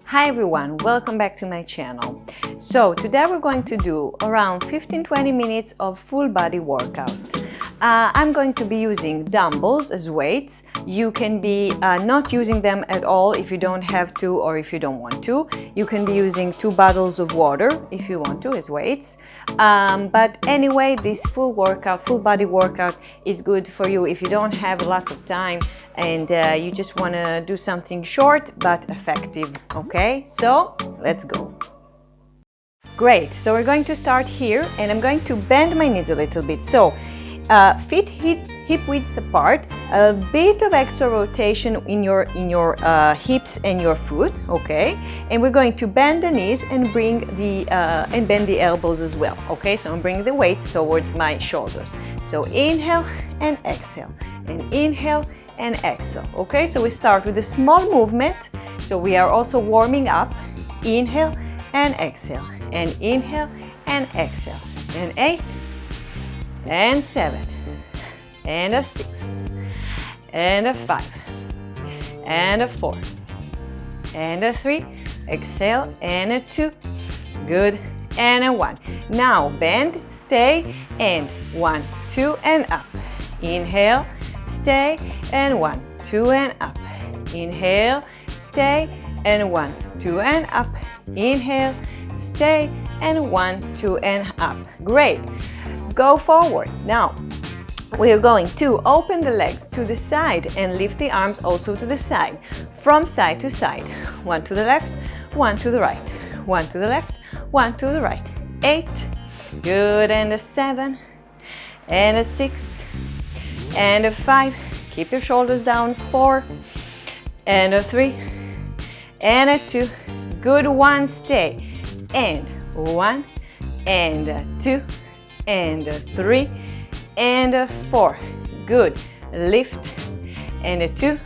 Hi everyone, welcome back to my channel. So today we're going to do around 15-20 minutes of full body workout. I'm going to be using dumbbells as weights. You can be not using them at all if you don't have to or if you don't want to. You can be using 2 bottles of water if you want to as weights. But anyway, this full body workout is good for you if you don't have a lot of time and you just want to do something short but effective. Okay, so let's go. Great, so we're going to start here and I'm going to bend my knees a little bit. So feet hip width apart, a bit of extra rotation in your hips and your foot, okay? And we're going to bend the knees and bring the and bend the elbows as well, okay? So I'm bringing the weights towards my shoulders. So inhale and exhale, and inhale and exhale, okay? So we start with a small movement. So we are also warming up. Inhale and exhale, and inhale and exhale, and 8 and 7 and a 6 and a 5 and a 4 and a 3, exhale, and a 2, good, and a 1. Now bend, stay, and 1, 2, and up. Inhale, stay, and 1, 2, and up. Inhale, stay, and 1, 2, and up. Inhale, stay, and 1, 2, and up. Great. Go forward. Now we are going to open the legs to the side and lift the arms also to the side, from side to side. 1 to the left, 1 to the right, 1 to the left, 1 to the right. 8, good, and a 7 and a 6 and a 5. Keep your shoulders down. 4 and a 3 and a 2, good, 1, stay, and 1 and a 2 and a 3 and a 4, good, lift, and a 2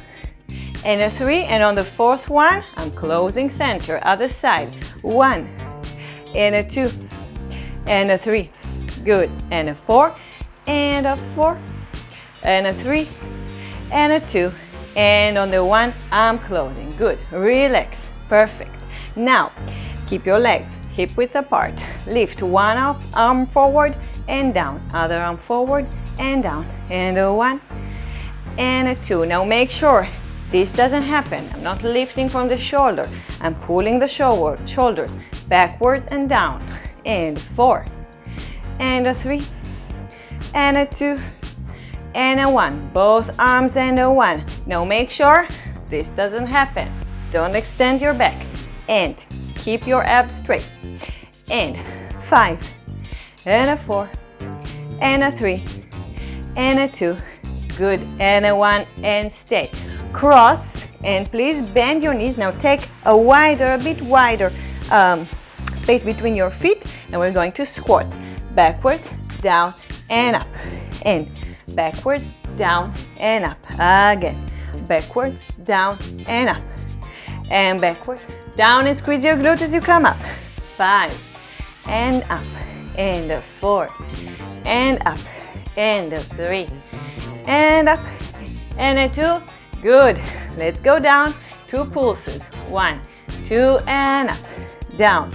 and a 3, and on the 4th one I'm closing center, other side. 1 and a 2 and a 3, good, and a 4 and a 4 and a 3 and a 2, and on the 1 I'm closing. Good, relax, perfect. Now keep your legs hip width apart. Lift one arm forward and down, other arm forward and down, and a 1 and a 2. Now make sure this doesn't happen. I'm not lifting from the shoulder, I'm pulling the shoulders backwards and down, and 4 and a 3 and a 2 and a 1, both arms, and a 1. Now make sure this doesn't happen. Don't extend your back and keep your abs straight. And 5 and a 4 and a 3 and a 2, good, and a 1, and stay. Cross, and please bend your knees. Now take a bit wider space between your feet, and we're going to squat backwards, down, and up, and backwards, down, and up. Again, backwards, down, and up, and backwards, down, and squeeze your glutes as you come up. 5 and up, and a 4 and up, and a 3 and up, and a 2, good. Let's go down, 2 pulses. 1, 2, and up, down,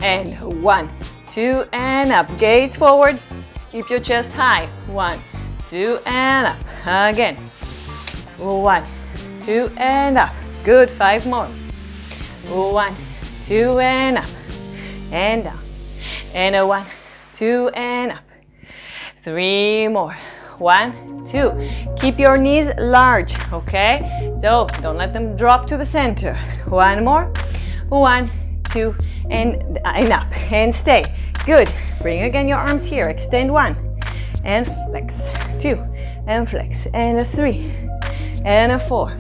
and 1, 2, and up. Gaze forward, keep your chest high. 1, 2, and up. Again, 1, 2, and up. Good, 5 more. 1, 2, and up, and down, and a 1, 2, and up. 3 more. 1, 2. Keep your knees large, okay? So don't let them drop to the center. 1 more. 1, 2, and up, and stay. Good. Bring again your arms here. Extend 1 and flex. 2 and flex, and a 3 and a 4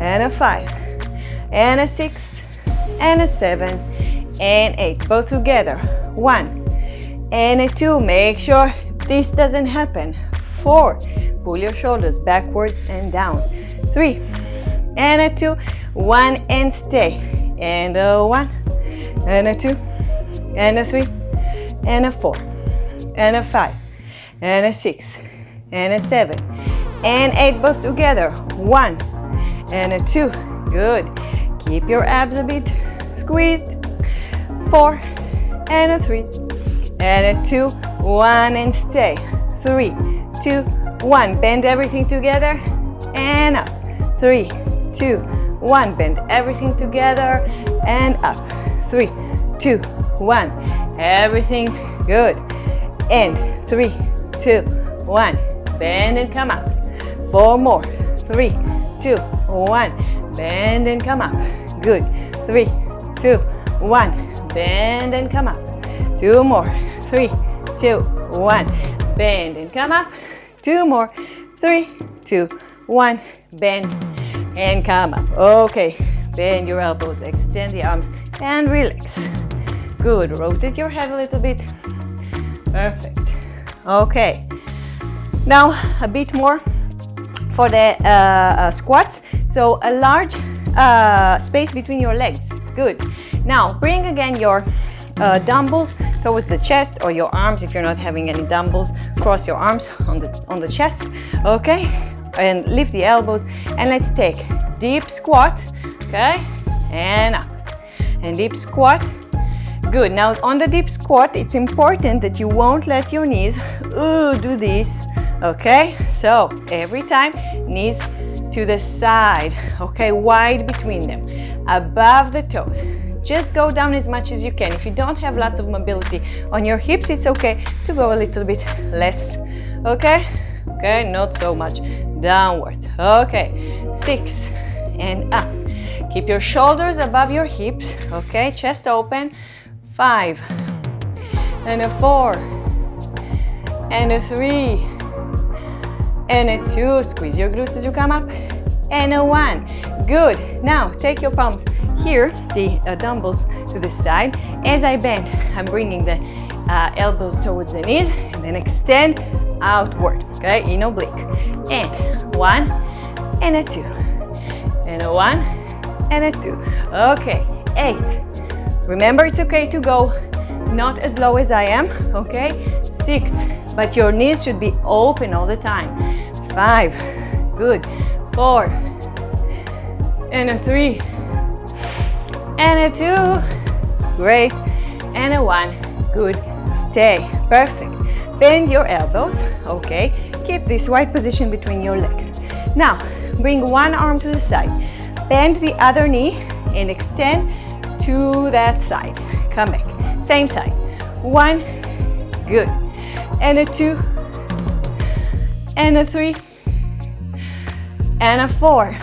and a 5 and a 6 and a 7 and 8, both together. 1 and a 2. Make sure this doesn't happen. 4, pull your shoulders backwards and down. 3 and a 2, 1, and stay, and a 1 and a 2 and a 3 and a 4 and a 5 and a 6 and a 7 and 8, both together. 1 and a 2, good. Keep your abs a bit squeezed. 4 and a 3 and a 2, 1 and stay. 3, 2, 1. Bend everything together and up. 3, 2, 1. Bend everything together and up. 3, 2, 1. Everything good. And 3, 2, 1. Bend and come up. 4 more. 3, 2, 1. Bend and come up. Good. 3, 2, 1. Bend and come up. 2 more. 3, 2, 1. Bend and come up. 2 more. 3, 2, 1. Bend and come up. Okay. Bend your elbows, extend the arms, and relax. Good. Rotate your head a little bit. Perfect. Okay. Now a bit more for the squats. So a large space between your legs. Good. Now bring again your dumbbells towards the chest, or your arms if you're not having any dumbbells. Cross your arms on the chest. Okay. And lift the elbows, and let's take deep squat. Okay. And up. And deep squat. Good. Now on the deep squat, it's important that you won't let your knees do this. Okay, so every time, knees to the side, okay, wide between them, above the toes. Just go down as much as you can. If you don't have lots of mobility on your hips, it's okay to go a little bit less, okay? Okay, not so much downwards. Okay, 6 and up. Keep your shoulders above your hips, okay, chest open. 5 and a 4 and a 3 and a 2, squeeze your glutes as you come up, and a 1. Good. Now take your palms here, the dumbbells to the side. As I bend, I'm bringing the elbows towards the knees, and then extend outward, okay, in oblique. And 1 and a 2 and a 1 and a 2. Okay, 8. Remember, it's okay to go not as low as I am, okay? 6, but your knees should be open all the time. 5, good. 4, and a 3, and a 2, great, and a 1, good. Stay, perfect. Bend your elbows, okay? Keep this wide position between your legs. Now, bring one arm to the side. Bend the other knee and extend to that side. Come back. Same side. 1, good. And a 2, and a 3, and a 4,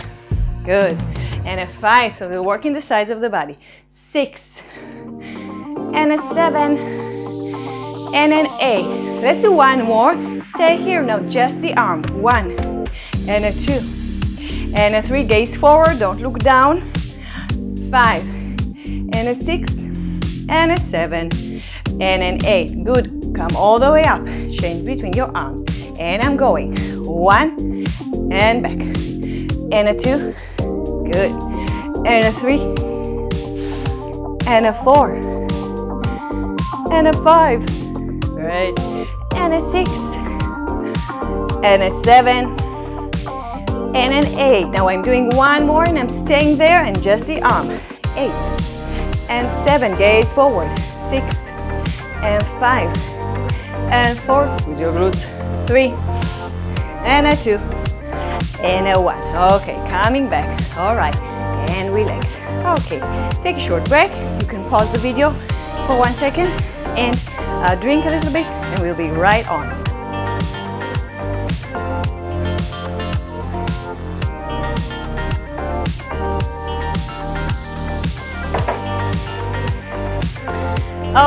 good. And a 5, so we're working the sides of the body. 6, and a 7, and an 8. Let's do one more. Stay here now, just the arm. 1, and a 2, and a 3. Gaze forward, don't look down. 5, and a 6, and a 7, and an 8. Good. Come all the way up. Change between your arms. And I'm going. 1, and back. And a 2, good. And a 3, and a 4, and a 5, great. And a 6, and a 7, and an 8. Now I'm doing one more, and I'm staying there, and just the arm. 8, and 7, gaze forward. 6, and 5, and 4, squeeze your glutes. 3, and a 2, and a 1. Okay, coming back. All right, and relax. Okay, take a short break. You can pause the video for 1 second and drink a little bit, and we'll be right on.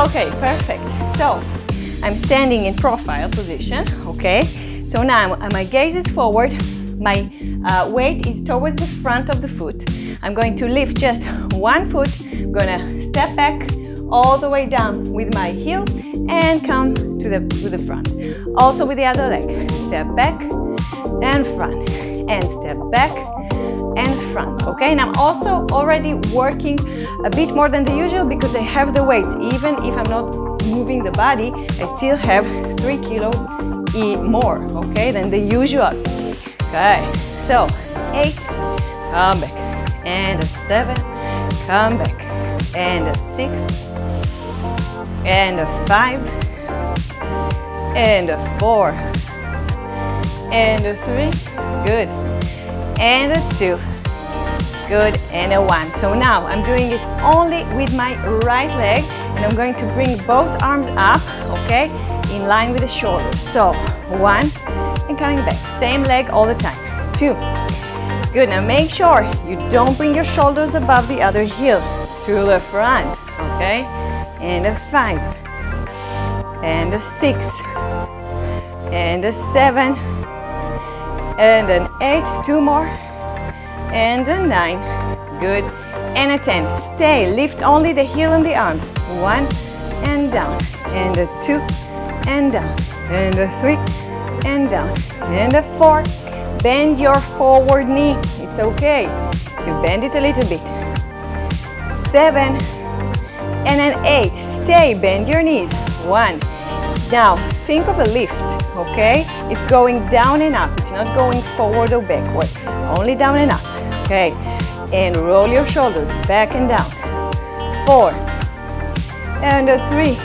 Okay, perfect. So I'm standing in profile position, okay? So now my gaze is forward, my weight is towards the front of the foot. I'm going to lift just one foot, I'm gonna step back all the way down with my heel and come to the front. Also with the other leg, step back and front, and step back and front, okay? And I'm also already working a bit more than the usual because I have the weight. Even if I'm not moving the body, I still have 3 kilos more, okay, than the usual. Okay, so 8, come back, and a 7, come back, and a 6, and a 5, and a 4, and a 3, good, and a 2, good, and a 1. So now I'm doing it only with my right leg, and I'm going to bring both arms up, okay, in line with the shoulders. So 1, and coming back, same leg all the time. 2, good. Now make sure you don't bring your shoulders above the other heel, to the front, okay, and a 5, and a 6, and a 7, and an 8, 2 more, and a 9, good, and a 10. Stay, lift only the heel and the arms. 1, and down, and a 2, and down, and a 3, and down, and a 4. Bend your forward knee, it's okay to bend it a little bit. 7, and an 8. Stay, bend your knees. 1. Now think of a lift, okay? It's going down and up. It's not going forward or backward. Only down and up, okay? And roll your shoulders back and down. 4, and a 3,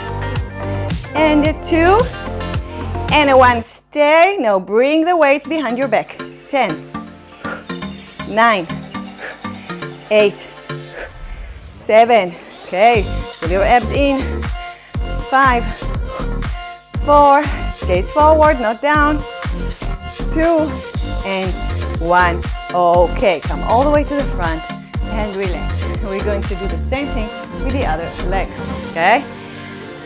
and a 2, and a 1. Stay. Now bring the weights behind your back. 10, 9, 8, 7. Okay, pull your abs in. 5, 4, gaze forward, not down. 2, and 1. Okay, come all the way to the front and relax. We're going to do the same thing with the other leg, okay?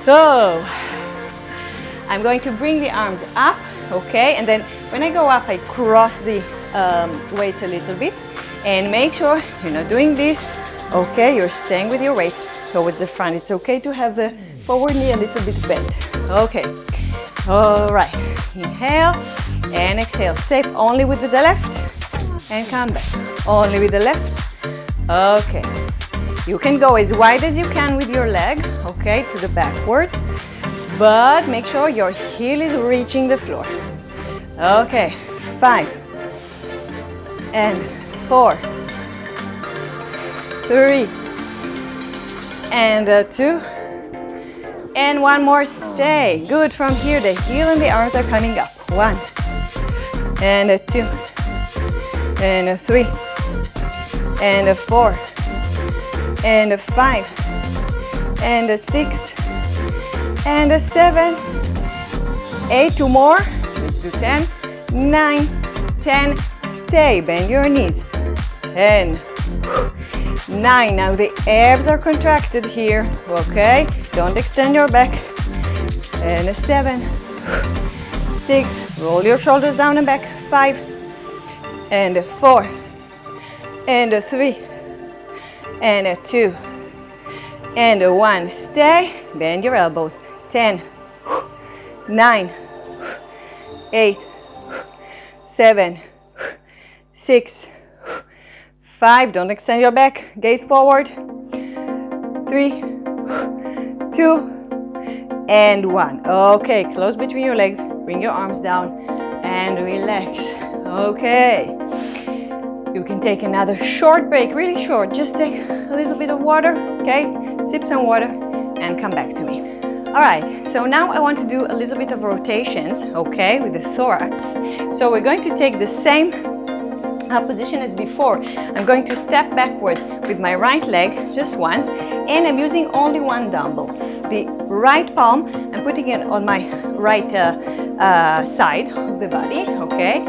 So, I'm going to bring the arms up, okay? And then when I go up, I cross the weight a little bit. And make sure you're not doing this, okay? You're staying with your weight towards the front. It's okay to have the forward knee a little bit bent, okay? All right, inhale and exhale. Step only with the left and come back. Only with the left, okay. You can go as wide as you can with your leg, okay, to the backward, but make sure your heel is reaching the floor. Okay, 5, and 4, 3, and 2, and 1 more. Stay. Good. From here, the heel and the arms are coming up. 1, and a 2, and a 3, and a 4, and a 5, and a 6, and a 7, 8, 2 more. Let's do 10, 9, 10. Stay. Bend your knees. 10, 9. Now the abs are contracted here, okay? Don't extend your back. And a 7, 6. Roll your shoulders down and back. 5, and a 4, and a 3, and a 2, and a 1. Stay. Bend your elbows. 10, 9, 8, 7, 6, 5. Don't extend your back. Gaze forward. 3, 2, and 1. Okay, close between your legs. Bring your arms down and relax. Okay. You can take another short break, really short. Just take a little bit of water, okay? Sip some water and come back to me. All right, so now I want to do a little bit of rotations, okay, with the thorax. So we're going to take the same position as before. I'm going to step backwards with my right leg just once, and I'm using only one dumbbell. The right palm, I'm putting it on my right side of the body, okay?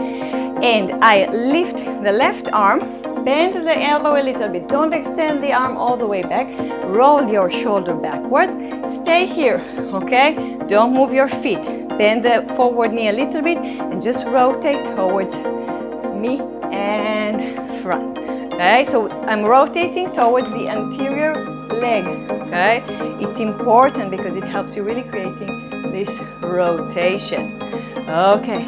And I lift the left arm, bend the elbow a little bit. Don't extend the arm all the way back. Roll your shoulder backward. Stay here, okay? Don't move your feet. Bend the forward knee a little bit and just rotate towards me and front. Okay, so I'm rotating towards the anterior leg. Okay, it's important because it helps you really creating this rotation. Okay,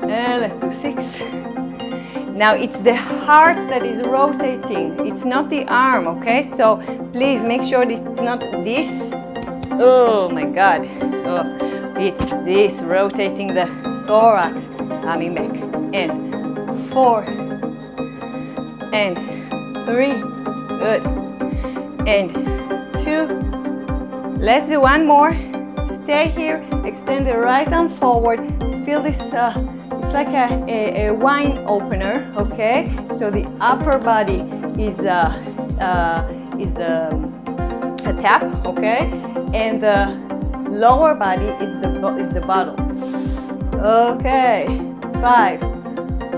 let's do 6. Now it's the heart that is rotating. It's not the arm. Okay, so please make sure it's not this. Oh my God! Oh, it's this rotating the thorax, coming back and 4 and 3, good, and 2. Let's do one more. Stay here, extend the right arm forward. Feel this, it's like a wine opener, okay? So the upper body is a tap, okay? And the lower body is the bottle. Okay, 5,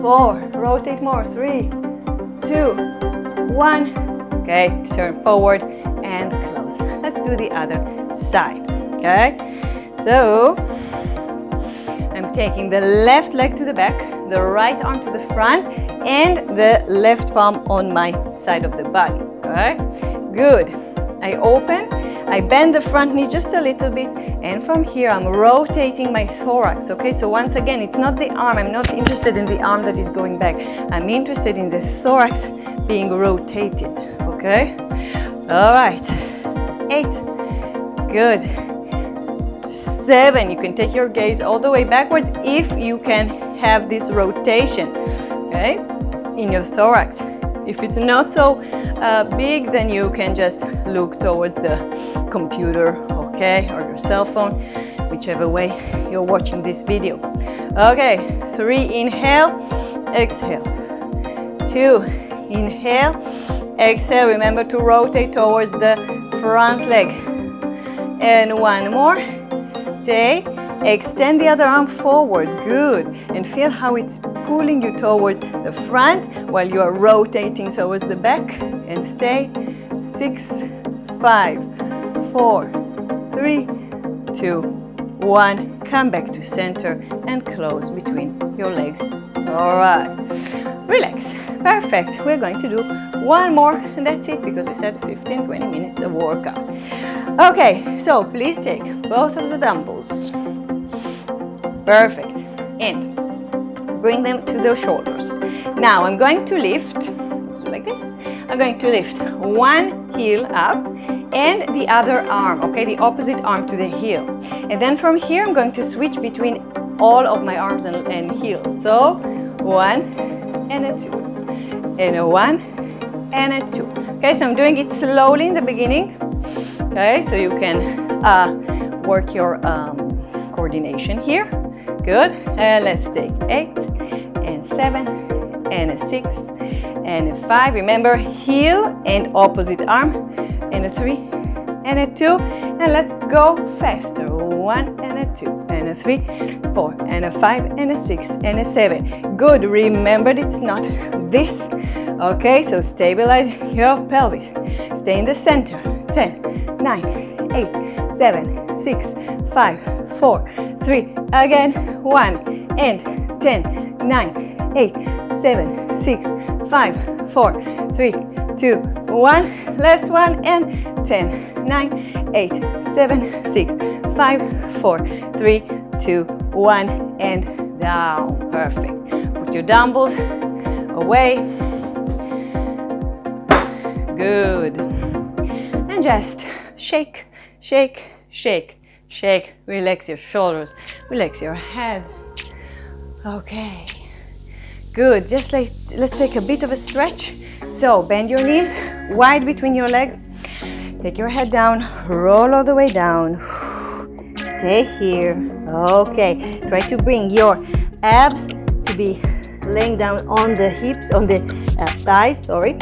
4, rotate more, 3, 2, 1. Okay, turn forward and close. Let's do the other side, okay? So, I'm taking the left leg to the back, the right arm to the front, and the left palm on my side of the body, okay? Good. I open, I bend the front knee just a little bit, and from here I'm rotating my thorax, okay? So once again, it's not the arm, I'm not interested in the arm that is going back. I'm interested in the thorax being rotated, okay? All right, 8, good. 7, you can take your gaze all the way backwards if you can have this rotation, okay, in your thorax. If it's not so big, then you can just look towards the computer, okay, or your cell phone, whichever way you're watching this video. Okay, 3, inhale, exhale. 2, inhale, exhale. Remember to rotate towards the front leg. And 1 more. Stay, extend the other arm forward, good, and feel how it's pulling you towards the front while you are rotating towards the back, and stay, 6, 5, 4, 3, 2, 1, come back to center and close between your legs. All right, relax, perfect. We're going to do one more and that's it, because we said 15-20 minutes of workout. Okay, so please take both of the dumbbells. Perfect. And bring them to the shoulders. Now I'm going to lift, let's do like this. I'm going to lift one heel up and the other arm, okay, the opposite arm to the heel. And then from here I'm going to switch between all of my arms and heels. So 1 and a 2, and a 1 and a 2. Okay, so I'm doing it slowly in the beginning. Okay, so you can work your coordination here. Good. And let's take 8 and 7 and a 6 and a 5. Remember, heel and opposite arm. And a 3 and a 2. And let's go faster. 1 and a 2 and a 3, 4 and a 5 and a 6 and a 7. Good. Remember, it's not this. Okay, so stabilize your pelvis. Stay in the center. 10, 9, 8, 7, 6, 5, 4, 3, again, 1, and 10, 9, 8, 7, 6, 5, 4, 3, 2, 1, last one, and 10, 9, 8, 7, 6, 5, 4, 3, 2, 1, and down. Perfect. Put your dumbbells away. Good. And just shake, shake, shake, shake. Relax your shoulders, relax your head. Okay, good. Just let's take a bit of a stretch. So bend your knees wide between your legs. Take your head down, roll all the way down. Stay here. Okay, try to bring your abs to be laying down on the hips, on the thighs, sorry.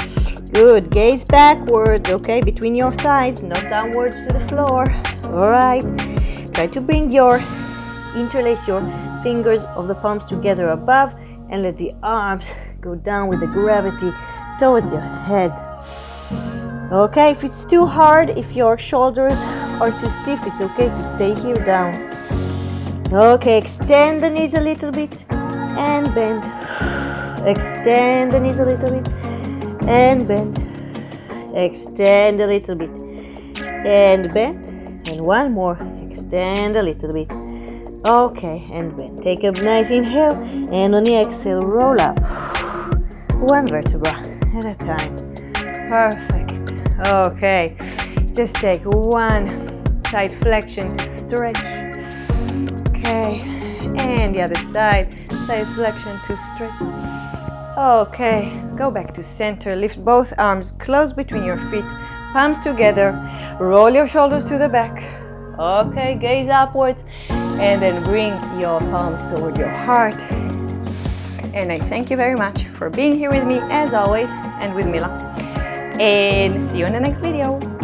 Good, gaze backwards, okay, between your thighs, not downwards to the floor. All right, try to interlace your fingers of the palms together above and let the arms go down with the gravity towards your head. Okay, if it's too hard, if your shoulders are too stiff, it's okay to stay here down. Okay, extend the knees a little bit and bend. Extend the knees a little bit and bend. Extend a little bit and bend. And one more. Extend a little bit. Okay, and bend. Take a nice inhale, and on the exhale, roll up. One vertebra at a time. Perfect. Okay, just take one side flexion to stretch. Okay, and the other side flexion to stretch. Okay, go back to center. Lift both arms close between your feet. palms together, roll your shoulders to the back. Okay, gaze upwards, and then bring your palms toward your heart. And I thank you very much for being here with me, as always, and with Mila. And see you in the next video.